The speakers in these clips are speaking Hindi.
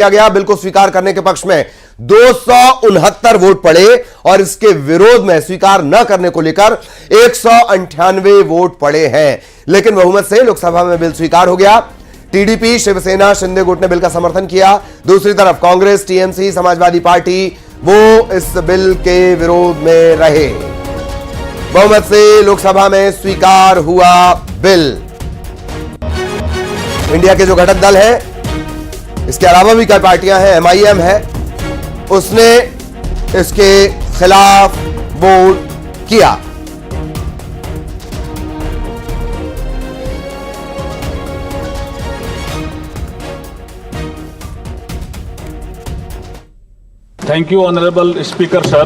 किया गया। बिल को स्वीकार करने के पक्ष में 269 वोट पड़े और इसके विरोध में स्वीकार न करने को लेकर 198 वोट पड़े हैं, लेकिन बहुमत से लोकसभा में बिल स्वीकार हो गया। टीडीपी, शिवसेना, शिंदे गुट ने बिल का समर्थन किया। दूसरी तरफ कांग्रेस, टीएमसी, समाजवादी पार्टी वो इस बिल के विरोध में रहे। बहुमत से लोकसभा में स्वीकार हुआ बिल। इंडिया के जो घटक दल है, इसके अलावा भी कई पार्टियां हैं, एमआईएम है, उसने इसके खिलाफ वोट किया। Thank you, Honorable Speaker, sir.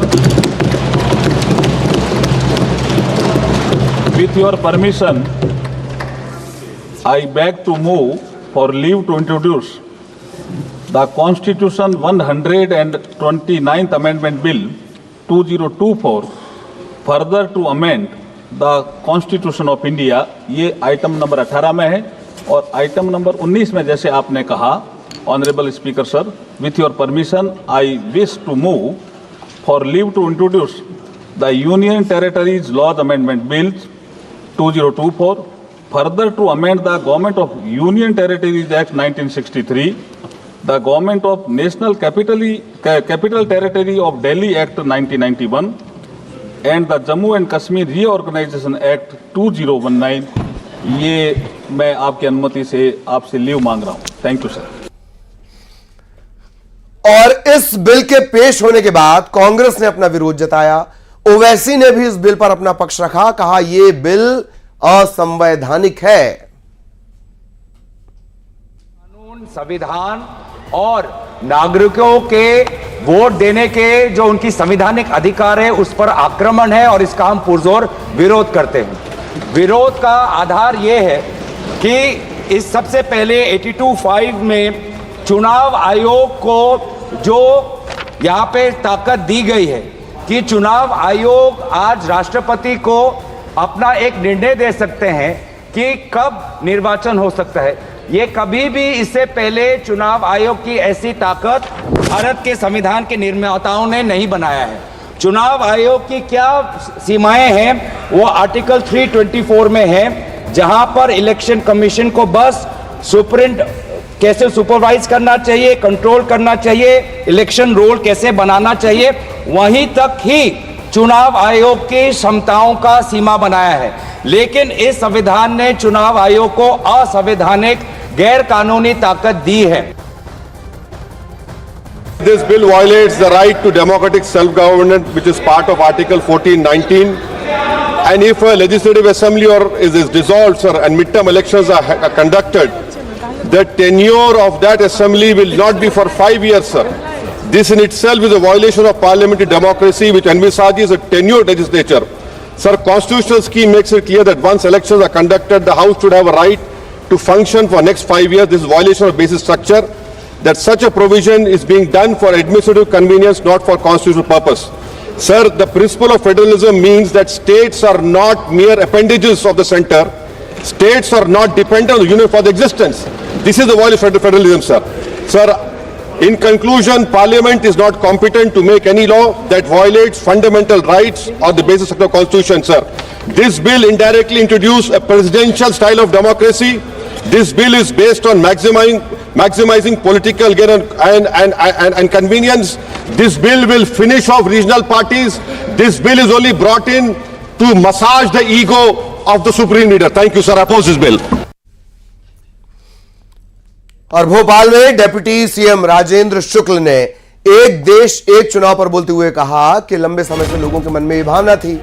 With your permission, I beg to move for leave to introduce the Constitution 129th Amendment Bill 2024, further to amend the Constitution of India। ये आइटम नंबर 18 में है और आइटम नंबर 19 में जैसे आपने कहा, Honorable Speaker, sir, with your permission, I wish to move for leave to introduce the Union Territories Laws Amendment Bill 2024, further to amend the Government of Union Territories Act 1963, the Government of National Capital Territory of Delhi Act 1991, and the Jammu and Kashmir Reorganization Act 2019। ये मैं आपकी अनुमति से आपसे लीव मांग रहा हूं। Thank you sir. और इस बिल के पेश होने के बाद कांग्रेस ने अपना विरोध जताया। ओवैसी ने भी इस बिल पर अपना पक्ष रखा, कहा यह बिल असंवैधानिक है। कानून, संविधान और नागरिकों के वोट देने के जो उनकी संवैधानिक अधिकार है उस पर आक्रमण है और इसका हम पुरजोर विरोध करते हैं। विरोध का आधार यह है कि इस सबसे पहले 82(5) में चुनाव आयोग को जो यहाँ पे ताकत दी गई है कि चुनाव आयोग आज राष्ट्रपति को अपना एक निर्णय दे सकते हैं कि कब निर्वाचन हो सकता है। ये कभी भी इससे पहले चुनाव आयोग की ऐसी ताकत भारत के संविधान के निर्माताओं ने नहीं बनाया है। चुनाव आयोग की क्या सीमाएं हैं वो आर्टिकल 324 में है, जहां पर इलेक्शन कमीशन को बस कैसे सुपरवाइज करना चाहिए, कंट्रोल करना चाहिए, इलेक्शन रोल कैसे बनाना चाहिए, वहीं तक ही चुनाव आयोग की क्षमताओं का सीमा बनाया है। लेकिन इस संविधान ने चुनाव आयोग को असंवैधानिक, गैर कानूनी ताकत दी है। This bill violates the right to democratic self-government, which is part of Article 14(19). And if a legislative assembly is dissolved, sir, and midterm elections are conducted, the tenure of that assembly will not be for 5 years, sir. This in itself is a violation of parliamentary democracy, which envisages a tenured legislature. Sir, constitutional scheme makes it clear that once elections are conducted, the House should have a right to function for next 5 years. This is a violation of basic structure. That such a provision is being done for administrative convenience, not for constitutional purpose. Sir, the principle of federalism means that states are not mere appendages of the center. States are not dependent on the union for the existence. This is the violation of federalism, sir. Sir, in conclusion, Parliament is not competent to make any law that violates fundamental rights or the basis of the Constitution, sir. This bill indirectly introduced a presidential style of democracy. This bill is based on maximizing political gain and convenience. This bill will finish off regional parties. This bill is only brought in to massage the ego of the supreme leader. Thank you, sir. I oppose this bill. और भोपाल में डिप्टी सीएम राजेंद्र शुक्ल ने एक देश एक चुनाव पर बोलते हुए कहा कि लंबे समय से लोगों के मन में यह भावना थी,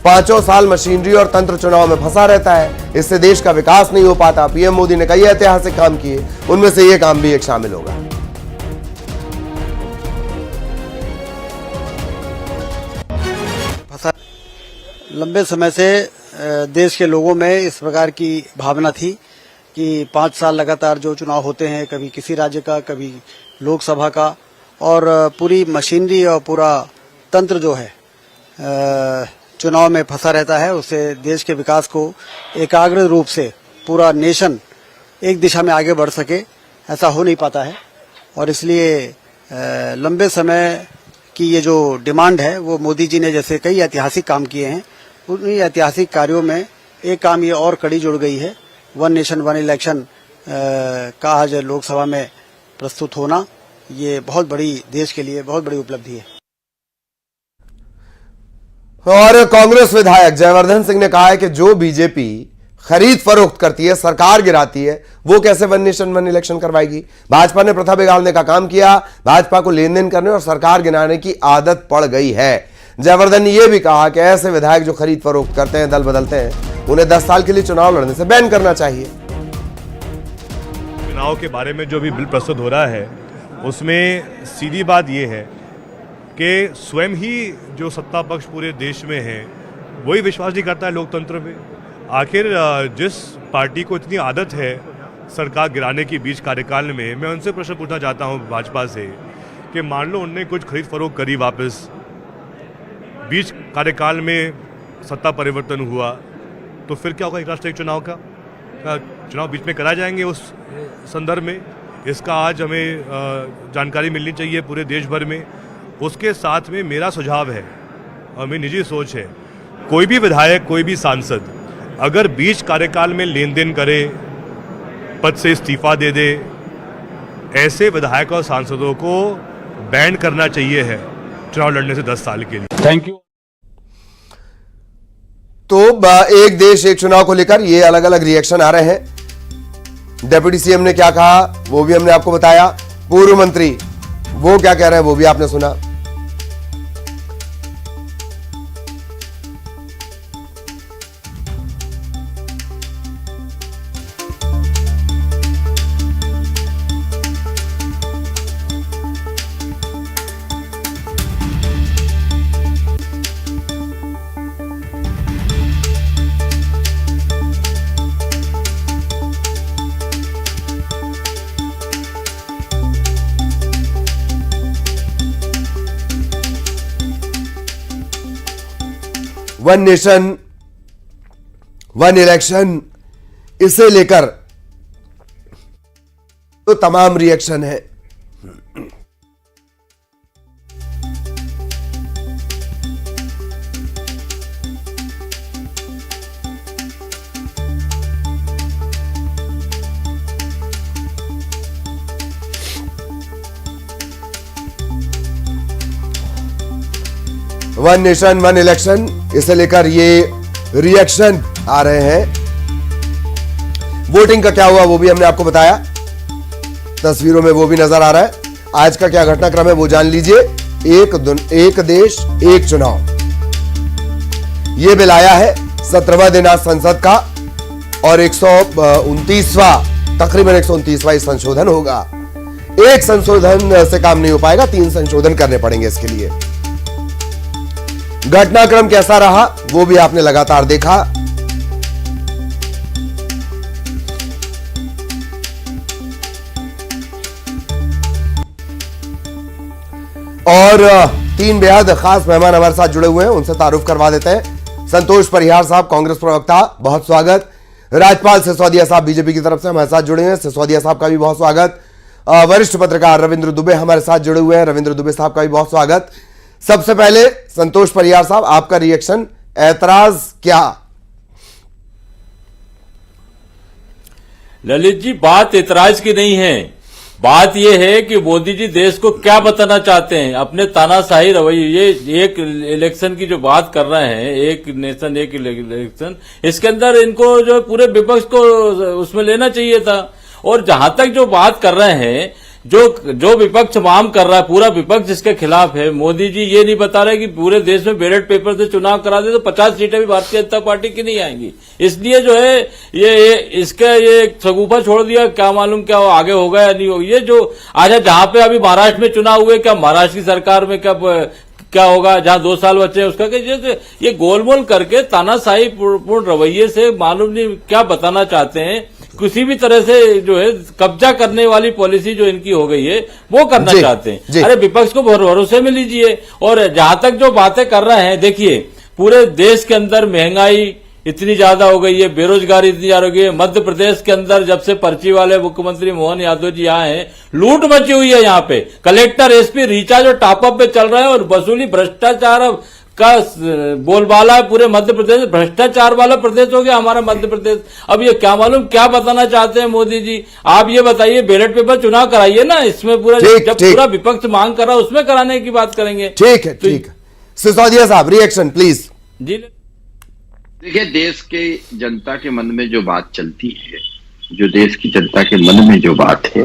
5 साल मशीनरी और तंत्र चुनाव में फंसा रहता है, इससे देश का विकास नहीं हो पाता। पीएम मोदी ने कई ऐतिहासिक काम किए, उनमें से यह काम भी एक शामिल होगा। लंबे समय से देश के लोगों में इस प्रकार की भावना थी कि 5 साल लगातार जो चुनाव होते हैं, कभी किसी राज्य का, कभी लोकसभा का, और पूरी मशीनरी और पूरा तंत्र जो है चुनाव में फंसा रहता है। उससे देश के विकास को एकाग्र रूप से पूरा नेशन एक दिशा में आगे बढ़ सके, ऐसा हो नहीं पाता है। और इसलिए लंबे समय की ये जो डिमांड है वो मोदी जी ने जैसे कई ऐतिहासिक काम किए हैं, उन्हीं ऐतिहासिक कार्यों में एक काम ये और कड़ी जुड़ गई है, वन नेशन वन इलेक्शन का आज लोकसभा में प्रस्तुत होना, ये बहुत बड़ी देश के लिए बहुत बड़ी उपलब्धि है। और कांग्रेस विधायक जयवर्धन सिंह ने कहा है कि जो बीजेपी खरीद फरोख्त करती है, सरकार गिराती है, वो कैसे वन नेशन वन इलेक्शन करवाएगी। भाजपा ने प्रथा बिगाड़ने का काम किया, भाजपा को लेन देन करने और सरकार गिराने की आदत पड़ गई है। जयवर्धन ने यह भी कहा कि ऐसे विधायक जो खरीद फरोख्त करते हैं, दल बदलते हैं, उन्हें 10 साल के लिए चुनाव लड़ने से बैन करना चाहिए। चुनाव के बारे में जो भी बिल प्रस्तुत हो रहा है उसमें सीधी बात यह है कि स्वयं ही जो सत्ता पक्ष पूरे देश में है वही विश्वास नहीं करता है लोकतंत्र पे। आखिर जिस पार्टी को इतनी आदत है सरकार गिराने की बीच कार्यकाल में, मैं उनसे प्रश्न पूछना चाहता हूं भाजपा से कि मान लो उनने कुछ खरीद फरोख्त करी, वापस बीच कार्यकाल में सत्ता परिवर्तन हुआ, तो फिर क्या होगा एक राष्ट्रीय चुनाव का? चुनाव बीच में करा जाएंगे उस संदर्भ में? इसका आज हमें जानकारी मिलनी चाहिए पूरे देश भर में। उसके साथ में मेरा सुझाव है और मेरी निजी सोच है, कोई भी विधायक, कोई भी सांसद अगर बीच कार्यकाल में लेन देन करे, पद से इस्तीफा दे दे, ऐसे विधायक और सांसदों को बैन करना चाहिए है चुनाव लड़ने से 10 साल के लिए। Thank you. तो एक देश एक चुनाव को लेकर ये अलग अलग रिएक्शन आ रहे हैं। डिप्टी सीएम ने क्या कहा वो भी हमने आपको बताया, पूर्व मंत्री वो क्या कह रहे हैं वो भी आपने सुना। वन नेशन वन इलेक्शन, इसे लेकर तो तमाम रिएक्शन है। वन नेशन वन इलेक्शन, इसे लेकर ये रिएक्शन आ रहे हैं। वोटिंग का क्या हुआ वो भी हमने आपको बताया, तस्वीरों में वो भी नजर आ रहा है। आज का क्या घटनाक्रम है वो जान लीजिए। एक देश एक चुनाव, ये बिल आया है 17वां दिन आज संसद का और 129वां, तकरीबन 129वां संशोधन होगा। एक संशोधन से काम नहीं हो पाएगा, 3 संशोधन करने पड़ेंगे इसके लिए। घटनाक्रम कैसा रहा वो भी आपने लगातार देखा। और 3 बेहद खास मेहमान हमारे साथ जुड़े हुए हैं, उनसे तारुफ करवा देते हैं। संतोष परिहार साहब, कांग्रेस प्रवक्ता, बहुत स्वागत। राजपाल सिसोदिया साहब बीजेपी की तरफ से हमारे साथ जुड़े हैं, सिसोदिया साहब का भी बहुत स्वागत। वरिष्ठ पत्रकार रविंद्र दुबे हमारे साथ जुड़े हुए हैं, रविंद्र दुबे साहब का भी बहुत स्वागत। सबसे पहले संतोष परिहार साहब, आपका रिएक्शन, ऐतराज क्या? ललित जी, बात ऐतराज की नहीं है, बात यह है कि मोदी जी देश को क्या बताना चाहते हैं अपने तानाशाही रवैये। ये एक इलेक्शन की जो बात कर रहे हैं, एक नेशन एक इलेक्शन, इसके अंदर इनको जो पूरे विपक्ष को उसमें लेना चाहिए था। और जहां तक जो बात कर रहे हैं, जो विपक्ष मांग कर रहा है, पूरा विपक्ष इसके खिलाफ है। मोदी जी ये नहीं बता रहे कि पूरे देश में बैलेट पेपर से चुनाव करा दे तो 50 सीटें भी भारतीय जनता पार्टी की नहीं आएंगी। इसलिए जो है ये शगुफा छोड़ दिया, क्या मालूम क्या आगे होगा या नहीं होगा। ये जो आज जहां पे अभी महाराष्ट्र में चुनाव हुए, क्या महाराष्ट्र की सरकार में क्या होगा, जहां 2 साल बचे उसका ये गोलमोल करके तानाशाही पूर्ण रवैये से मालूम नहीं क्या बताना चाहते हैं। किसी भी तरह से जो है कब्जा करने वाली पॉलिसी जो इनकी हो गई है वो करना चाहते हैं। अरे विपक्ष को भरोसे में लीजिए। और जहां तक जो बातें कर रहे हैं, देखिए पूरे देश के अंदर महंगाई इतनी ज्यादा हो गई है, बेरोजगारी इतनी ज्यादा हो गई है। मध्य प्रदेश के अंदर जब से पर्ची वाले मुख्यमंत्री मोहन यादव जी यहाँ हैं, लूट मची हुई है। यहाँ पे कलेक्टर एसपी रिचार्ज और टॉपअप पे चल रहा है और वसूली भ्रष्टाचार का बोलबाला है पूरे मध्य प्रदेश। भ्रष्टाचार वाला प्रदेश हो गया हमारा मध्य प्रदेश। अब ये क्या मालूम क्या बताना चाहते हैं मोदी जी, आप ये बताइए। बैलेट पेपर चुनाव कराइए ना, इसमें पूरा जब पूरा विपक्ष मांग कर रहा है उसमें कराने की बात करेंगे। ठीक है, ठीक है। सिसोदिया साहब, रिएक्शन प्लीज। जी देखिए, देश के जनता के मन में जो बात चलती है, जो देश की जनता के मन में जो बात है,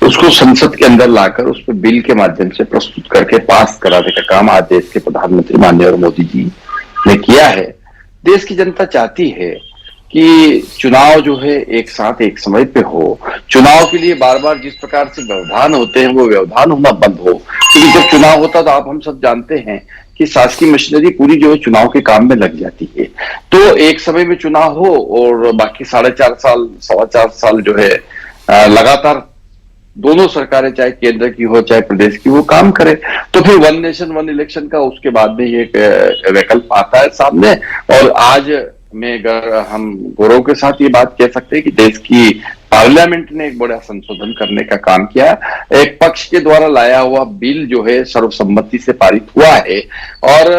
उसको संसद के अंदर लाकर उस पर बिल के माध्यम से प्रस्तुत करके पास कराने का काम आज देश के प्रधानमंत्री माननीय मोदी जी ने किया है। देश की जनता चाहती है कि चुनाव जो है एक साथ एक समय पे हो। चुनाव के लिए बार बार जिस प्रकार से व्यवधान होते हैं वो व्यवधान होना बंद हो, क्योंकि जब चुनाव होता तो आप हम सब जानते हैं कि शासकीय मशीनरी पूरी जो है चुनाव के काम में लग जाती है। तो एक समय में चुनाव हो और बाकी 4.5 साल 4.25 साल जो है लगातार दोनों सरकारें, चाहे केंद्र की हो चाहे प्रदेश की, वो काम करे। तो फिर वन नेशन वन इलेक्शन का उसके बाद में ये विकल्प आता है सामने। और आज में हम गौरव के साथ ये बात कह सकते हैं कि देश की पार्लियामेंट ने एक बड़ा संशोधन करने का काम किया। एक पक्ष के द्वारा लाया हुआ बिल जो है सर्वसम्मति से पारित हुआ है और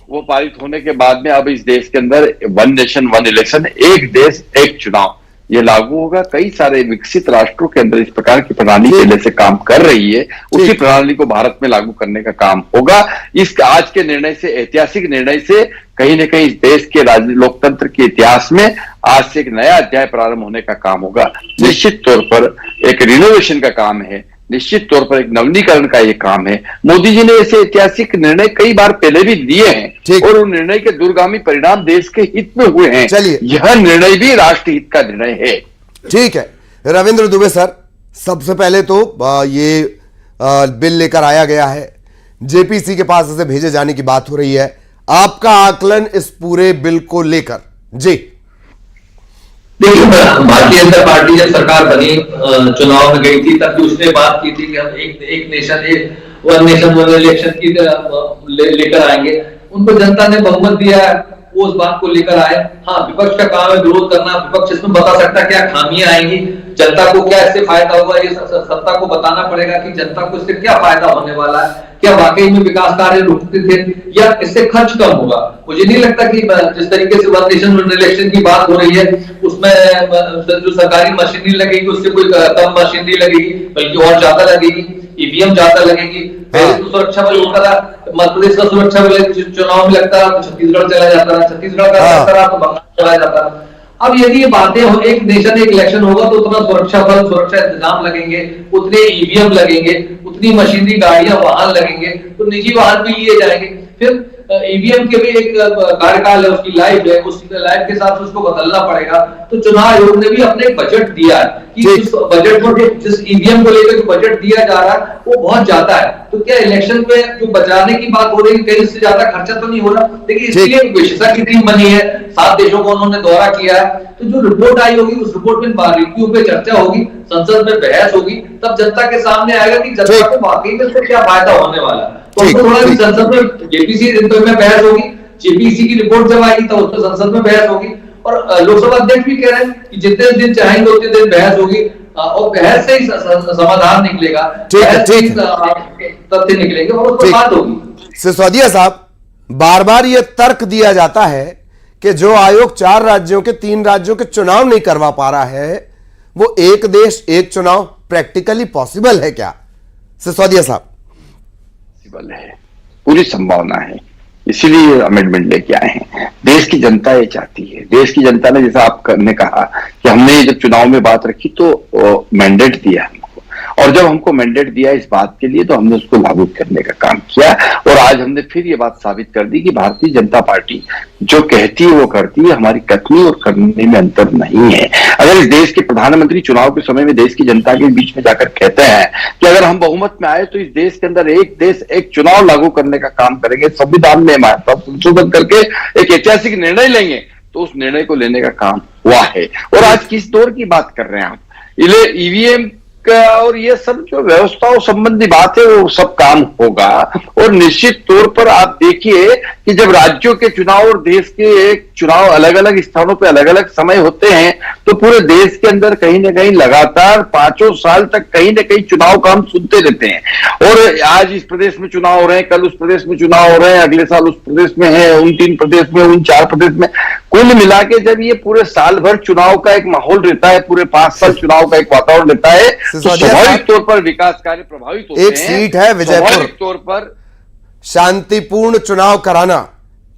वो पारित होने के बाद में अब इस देश के अंदर वन नेशन वन इलेक्शन, एक देश एक चुनाव, ये लागू होगा। कई सारे विकसित राष्ट्रों के अंदर इस प्रकार की प्रणाली पहले से काम कर रही है, उसी प्रणाली को भारत में लागू करने का काम होगा। इस आज के निर्णय से, ऐतिहासिक निर्णय से कहीं न कहीं इस देश के लोकतंत्र के इतिहास में आज से एक नया अध्याय प्रारंभ होने का काम होगा। निश्चित तौर पर एक रिनोवेशन का काम है, निश्चित तौर पर एक नवीनीकरण का ये काम है। मोदी जी ने ऐसे ऐतिहासिक निर्णय कई बार पहले भी लिए हैं और उन निर्णय के दूरगामी परिणाम देश के हित में हुए हैं। चलिए, यह निर्णय भी राष्ट्र हित का निर्णय है। ठीक है रविंद्र दुबे सर, सबसे पहले तो ये बिल लेकर आया गया है, जेपीसी के पास इसे भेजे जाने की बात हो रही है। आपका आकलन इस पूरे बिल को लेकर? जी देखिए, भारतीय जनता पार्टी जब सरकार बनी, चुनाव में गई थी, तब भी उसने बात की थी कि हम एक नेशन वन इलेक्शन की लेकर आएंगे। उनको जनता ने बहुमत दिया है, वो उस बात को लेकर आए। हाँ, विपक्ष का काम है विरोध करना। विपक्ष इसमें बता सकता है क्या खामियां आएंगी, जनता को क्या इससे फायदा होगा। ये सत्ता को बताना पड़ेगा कि जनता को इससे क्या फायदा होने वाला है, क्या वाकई में विकास कार्य रुकते थे या इससे खर्च कम होगा। मुझे नहीं लगता कि जिस तरीके से वन नेशन वन इलेक्शन की बात हो रही है उसमें जो सरकारी मशीनरी लगेगी उससे कोई कम मशीनरी लगेगी, बल्कि और ज्यादा लगेगी, ईवीएम ज्यादा लगेगी। पहले तो सुरक्षा बल होता था, मध्य प्रदेश का सुरक्षा बल चुनाव में लगता रहा तो छत्तीसगढ़ चला जाता रहा, छत्तीसगढ़ का लगता रहा तो बंगाल चला जाता रहा। अब यदि ये बातें हो, एक नेशन एक इलेक्शन होगा तो उतना सुरक्षा बल, सुरक्षा इंतजाम लगेंगे, उतने ईवीएम लगेंगे, उतनी मशीनरी गाड़ियां वाहन लगेंगे, तो निजी वाहन भी लिए जाएंगे। फिर ईवीएम के भी एक कार्यकाल है, उसकी लाइफ है, उस लाइफ के साथ उसको बदलना पड़ेगा। तो चुनाव आयोग ने भी अपने एक बजट दिया है कि उस बजट को, जिस ईवीएम को लेकर जो बजट दिया जा रहा है वो बहुत ज्यादा है। तो क्या इलेक्शन में जो बचाने की बात हो रही है, कहीं इससे ज्यादा खर्चा तो नहीं हो रहा। देखिए, इसलिए विशेषज्ञ टीम बनी है, 7 देशों को उन्होंने दौरा किया है। तो जो रिपोर्ट आई होगी उस रिपोर्ट में बारीकियों पे चर्चा होगी, संसद में बहस होगी, तब जनता के सामने आएगा कि जनता को वाकई में इससे क्या फायदा होने वाला है। तो थोड़ा भी संसद में जेपीसी में बहस होगी, जेपीसी की रिपोर्ट जब आएगी तब उसमें संसद में बहस होगी। और लोकसभा अध्यक्ष भी कह रहे हैं कि जितने दिन चाहेंगे उतने दिन बहस होगी और बहस से ही समाधान निकलेगा, तथ्य निकलेंगे और उस पर बात होगी। सिसोदिया साहब, बार बार यह तर्क दिया जाता है कि जो आयोग 4 राज्यों के 3 राज्यों के चुनाव नहीं करवा पा रहा है, वो एक देश एक चुनाव प्रैक्टिकली पॉसिबल है क्या? सिसोदिया साहब, पॉसिबल है, पूरी संभावना है, इसीलिए अमेंडमेंट लेके आए हैं। देश की जनता ये चाहती है। देश की जनता ने, जैसा आपने कहा कि हमने जब चुनाव में बात रखी तो मैंडेट दिया हमको, और जब हमको मैंडेट दिया इस बात के लिए तो हमने उसको लागू करने का काम किया। और आज हमने फिर ये बात साबित कर दी कि भारतीय जनता पार्टी जो कहती है वो करती है, हमारी कथनी और करने में अंतर नहीं है। अगर इस देश के प्रधानमंत्री चुनाव के समय में देश की जनता के बीच में जाकर कहते हैं कि अगर हम बहुमत में आए तो इस देश के अंदर एक देश एक चुनाव लागू करने का काम करेंगे, संविधान में संशोधन करके एक ऐतिहासिक निर्णय लेंगे, तो उस निर्णय को लेने का काम हुआ है। और आज किस दौर की बात कर रहे हैं आप? ईवीएम और ये सब जो व्यवस्थाओं संबंधी बात है वो सब काम होगा। और निश्चित तौर पर आप देखिए कि जब राज्यों के चुनाव और देश के एक चुनाव अलग अलग स्थानों पे अलग अलग समय होते हैं तो पूरे देश के अंदर कहीं ना कहीं लगातार 5 साल तक कहीं ना कहीं चुनाव का हम सुनते रहते हैं। और आज इस प्रदेश में चुनाव हो रहे हैं, कल उस प्रदेश में चुनाव हो रहे हैं, अगले साल उस प्रदेश में है, उन 3 प्रदेश में, उन 4 प्रदेश में। कुल मिला के जब ये पूरे साल भर चुनाव का एक माहौल रहता है, पूरे 5 साल चुनाव का एक वातावरण रहता है, तो स्वाभाविक तौर पर विकास कार्य प्रभावित होते हैं। एक सीट है विजयपुर, स्वाभाविक तौर पर शांतिपूर्ण चुनाव कराना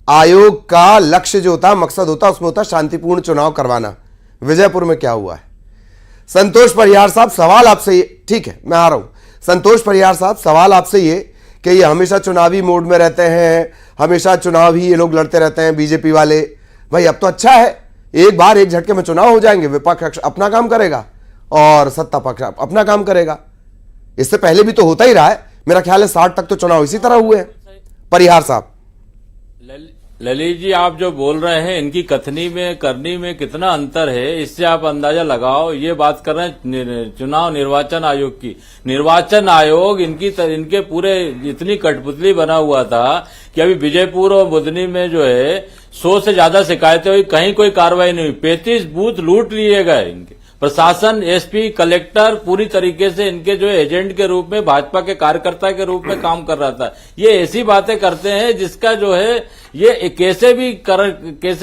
आयोग का लक्ष्य जो होता है, मकसद होता है, उसमें होता है शांतिपूर्ण चुनाव करवाना। विजयपुर में क्या हुआ है? संतोष परिहार साहब सवाल आपसे ये, ठीक है मैं आ रहा हूं। संतोष परिहार साहब सवाल आपसे ये कि ये हमेशा चुनावी मोड में रहते हैं, हमेशा चुनाव ही ये लोग लड़ते रहते हैं बीजेपी वाले। भाई अब तो अच्छा है, एक बार एक झटके में चुनाव हो जाएंगे, विपक्ष अपना काम करेगा और सत्ता पक्ष अपना काम करेगा। इससे पहले भी तो होता ही रहा है, मेरा ख्याल है 60 तक तो चुनाव इसी तरह हुए हैं। परिहार साहब। ललित जी, आप जो बोल रहे हैं इनकी कथनी में करनी में कितना अंतर है, इससे आप अंदाजा लगाओ। ये बात कर रहे हैं चुनाव निर्वाचन आयोग की। निर्वाचन आयोग इनके पूरे इतनी कठपुतली बना हुआ था कि अभी विजयपुर और बुधनी में जो है 100 से ज्यादा शिकायतें हुई, कहीं कोई कार्रवाई नहीं हुई। 35 बूथ लूट लिए गए। इनके प्रशासन, एसपी, कलेक्टर पूरी तरीके से इनके जो एजेंट के रूप में, भाजपा के कार्यकर्ता के रूप में काम कर रहा था। ये ऐसी बातें करते हैं जिसका जो है ये कैसे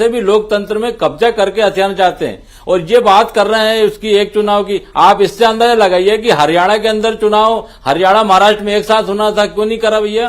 भी लोकतंत्र में कब्जा करके हथियाना चाहते हैं। और ये बात कर रहे हैं उसकी एक चुनाव की। आप इससे अंदाजा लगाइए कि हरियाणा के अंदर चुनाव, हरियाणा महाराष्ट्र में एक साथ होना था, क्यों नहीं करा भैया?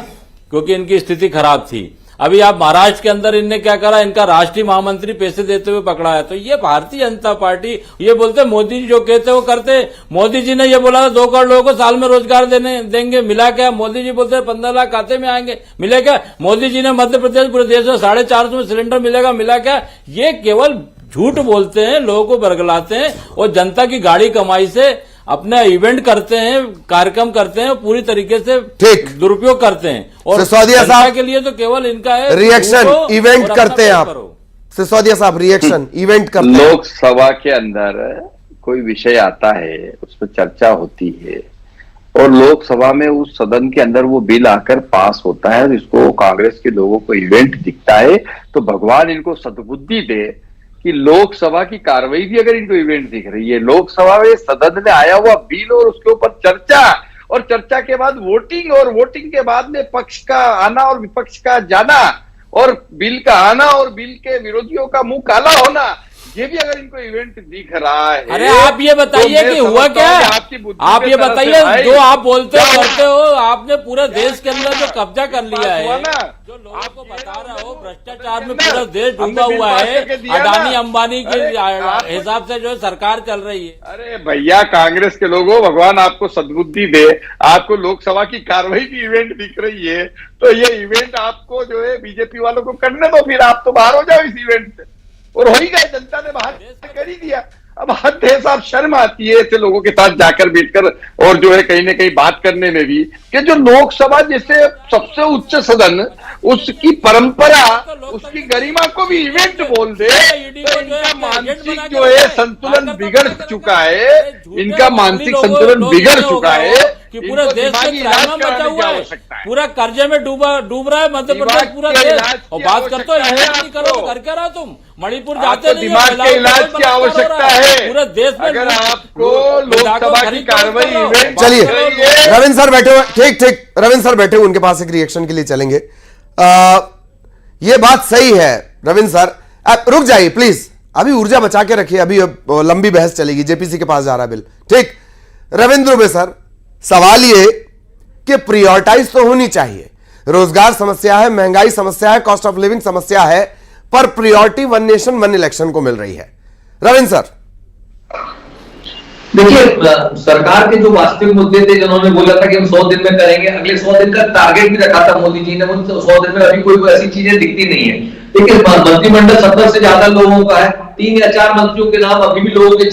क्योंकि इनकी स्थिति खराब थी। अभी आप महाराष्ट्र के अंदर इनने क्या करा, इनका राष्ट्रीय महामंत्री पैसे देते हुए पकड़ा है। तो ये भारतीय जनता पार्टी, ये बोलते मोदी जी जो कहते वो करते। मोदी जी ने ये बोला था 2 करोड़ लोगों को साल में रोजगार देंगे, मिला क्या? मोदी जी बोलते 15 लाख खाते में आएंगे, मिले क्या? मोदी जी ने मध्य प्रदेश पूरे देश में 450 में सिलेंडर मिलेगा, मिला क्या? ये केवल झूठ बोलते हैं, लोगों को बरगलाते हैं और जनता की गाड़ी कमाई से अपना इवेंट करते हैं, कार्यक्रम करते हैं, पूरी तरीके से दुरुपयोग करते हैं। और सिसोदिया साहब के लिए तो केवल इनका है रिएक्शन, इवेंट करते हैं आप। सिसोदिया साहब रिएक्शन, इवेंट करते हैं। लोकसभा के अंदर कोई विषय आता है, उस पर चर्चा होती है और लोकसभा में उस सदन के अंदर वो बिल आकर पास होता है और इसको कांग्रेस के लोगों को इवेंट दिखता है। तो भगवान इनको सद्बुद्धि दे कि लोकसभा की कार्रवाई भी अगर इनको इवेंट दिख रही है, लोकसभा में सदन में आया हुआ बिल और उसके ऊपर चर्चा, और चर्चा के बाद वोटिंग, और वोटिंग के बाद में पक्ष का आना और विपक्ष का जाना, और बिल का आना और बिल के विरोधियों का मुंह काला होना, ये भी अगर इनको इवेंट दिख रहा है। अरे आप ये बताइए कि हुआ क्या? आप ये बताइए, जो आप बोलते हो करते हो, आपने पूरे देश के अंदर जो कब्जा कर लिया है, जो लोगों को बता रहा हो भ्रष्टाचार में पूरा देश डूबा हुआ है, अडानी अंबानी के हिसाब से जो सरकार चल रही है। अरे भैया, कांग्रेस के लोगों, भगवान आपको सद्बुद्धि दे, आपको लोकसभा की कार्रवाई की इवेंट दिख रही है, तो ये इवेंट आपको जो है बीजेपी वालों को करने दो, फिर आप तो बाहर हो जाओ इस इवेंट से। और हो ही गए, जनता ने बाहर कर ही दिया। अब हद है साहब, शर्म आती है ऐसे लोगों के साथ जाकर बैठकर और जो है कहीं ना कहीं बात करने में भी, कि जो लोकसभा जैसे सबसे उच्च सदन, उसकी परंपरा, उसकी गरिमा को भी इवेंट बोल दे, तो इनका मानसिक जो है संतुलन बिगड़ चुका है। इनका मानसिक संतुलन बिगड़ चुका है कि पूरे देश में क्राइम मचा हुआ है, पूरा कर्जे में डूब रहा है मध्य प्रदेश, पूरा देश। और बात करते हो नहीं करो, कर क्या रहा तुम? मणिपुर जाते नहीं, दिमाग के इलाज की आवश्यकता है पूरे देश में। अगर आपको लोकसभा की कार्रवाई, चलिए रविंद्र सर बैठे हुए, ठीक, रविंद्र सर बैठे हुए, उनके पास एक रिएक्शन के लिए चलेंगे। ये बात सही है रविंद्र सर, आप रुक जाइए प्लीज, अभी ऊर्जा बचा के रखिए, अभी लंबी बहस चलेगी, जेपीसी के पास जा रहा है बिल। ठीक, रविंद्र दुबे सर, सवाल ये कि प्रायोरिटाइज तो होनी चाहिए, रोजगार समस्या है, महंगाई समस्या है, कॉस्ट ऑफ लिविंग समस्या है, पर प्रायोरिटी 1 नेशन 1 इलेक्शन को मिल रही है। रविंद्र सर देखिए, सरकार के जो वास्तविक मुद्दे थे, जिन्होंने बोला था कि हम 100 दिन में करेंगे, अगले 100 दिन का टारगेट भी रखा था मोदी जी ने, वो 100 दिन में अभी कोई ऐसी चीजें दिखती नहीं है। देखिए, मंत्रिमंडल 70 से ज्यादा लोगों का है, 3 या 4 मंत्रियों के नाम अभी भी लोगों के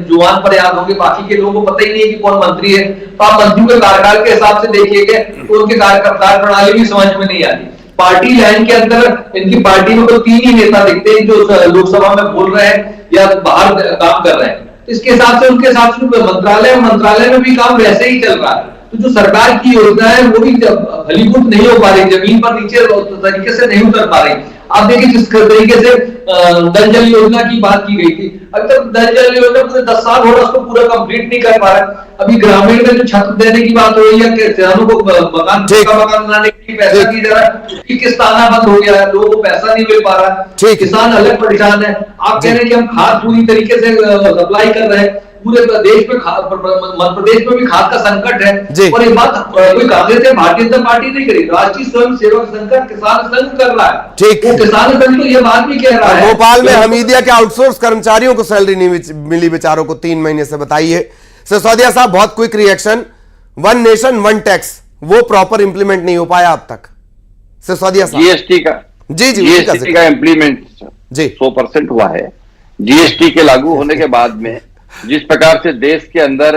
जुबान पर याद होंगे, बाकी के लोगों को पता ही नहीं है कि कौन मंत्री है। तो आप मंत्रियों के कार्यकाल के हिसाब से देखिएगा तो उनके कार्य प्रणाली भी समझ में नहीं आती। पार्टी लाइन के अंदर इनकी पार्टी में तो 3 ही नेता दिखते हैं जो लोकसभा में बोल रहे हैं या बाहर काम कर रहे हैं। तो इसके हिसाब से उनके हिसाब से मंत्रालय में भी काम वैसे ही चल रहा है। तो जो सरकार की योजना है वो भी फलीभूत नहीं हो पा रही, जमीन पर नीचे तरीके से नहीं उतर पा रही। आप देखिए जिस तरीके से नल जल योजना की बात की गई थी, अभी तक नल जल योजना पूरे 10 साल हो रहा उसको पूरा कंप्लीट नहीं कर पा रहा। अभी ग्रामीण में जो छत देने की बात हो रही है, किसानों को मकान बनाने के लिए पैसा नहीं दे रहा है, किस्ताना बंद हो गया है, लोगों को पैसा नहीं मिल पा रहा, किसान अलग परेशान है। आप कह रहे हैं कि हम खाद पूरी तरीके से सप्लाई कर रहे हैं, पूरे देश में मध्य प्रदेश में भी खाद का संकट है। और ये बात कोई कांग्रेस या भारतीय जनता पार्टी नहीं करी, राष्ट्रीय स्वयं सेवक संघ किसान संघ कर रहा है। वो किसान संघ तो ये बात भी कह रहा है। भोपाल में हमीदिया के आउटसोर्स कर्मचारियों को सैलरी नहीं मिली बेचारों को 3 महीने से, बताइए। सिसोदिया साहब, बहुत क्विक रिएक्शन। 1 नेशन 1 टैक्स वो प्रॉपर इंप्लीमेंट नहीं हो पाया अब तक। सिसोदिया साहब, जीएसटी का जीएसटी का इम्प्लीमेंट जी 100% हुआ है। जीएसटी के लागू होने के बाद में जिस प्रकार से देश के अंदर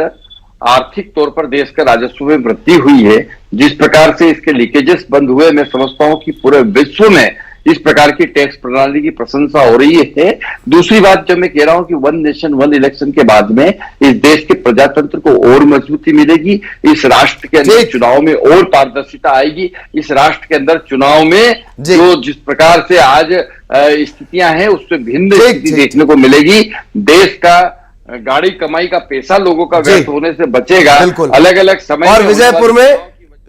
आर्थिक तौर पर देश का राजस्व में वृद्धि हुई है, जिस प्रकार से इसके लीकेजेस बंद हुए, मैं समझता हूं कि पूरे विश्व में इस प्रकार की टैक्स प्रणाली की प्रशंसा हो रही है। दूसरी बात जो मैं कह रहा हूं कि 1 नेशन 1 इलेक्शन के बाद में इस देश के प्रजातंत्र को और मजबूती मिलेगी, इस राष्ट्र के अंदर चुनाव में और पारदर्शिता आएगी, इस राष्ट्र के अंदर चुनाव में जो जिस प्रकार से आज स्थितियां हैं उससे भिन्न स्थिति देखने को मिलेगी। देश का गाड़ी कमाई का पैसा लोगों का व्यर्थ होने से बचेगा। अलग अलग समय और विजयपुर में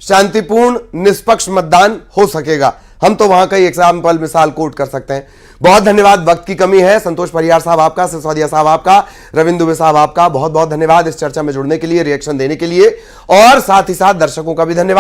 शांतिपूर्ण निष्पक्ष मतदान हो सकेगा। हम तो वहां का एग्जाम्पल मिसाल कोट कर सकते हैं। बहुत धन्यवाद। वक्त की कमी है। संतोष परियार साहब आपका, सिसोदिया साहब आपका, रविंद्र दुबे साहब आपका बहुत बहुत धन्यवाद इस चर्चा में जुड़ने के लिए, रिएक्शन देने के लिए, और साथ ही साथ दर्शकों का भी धन्यवाद।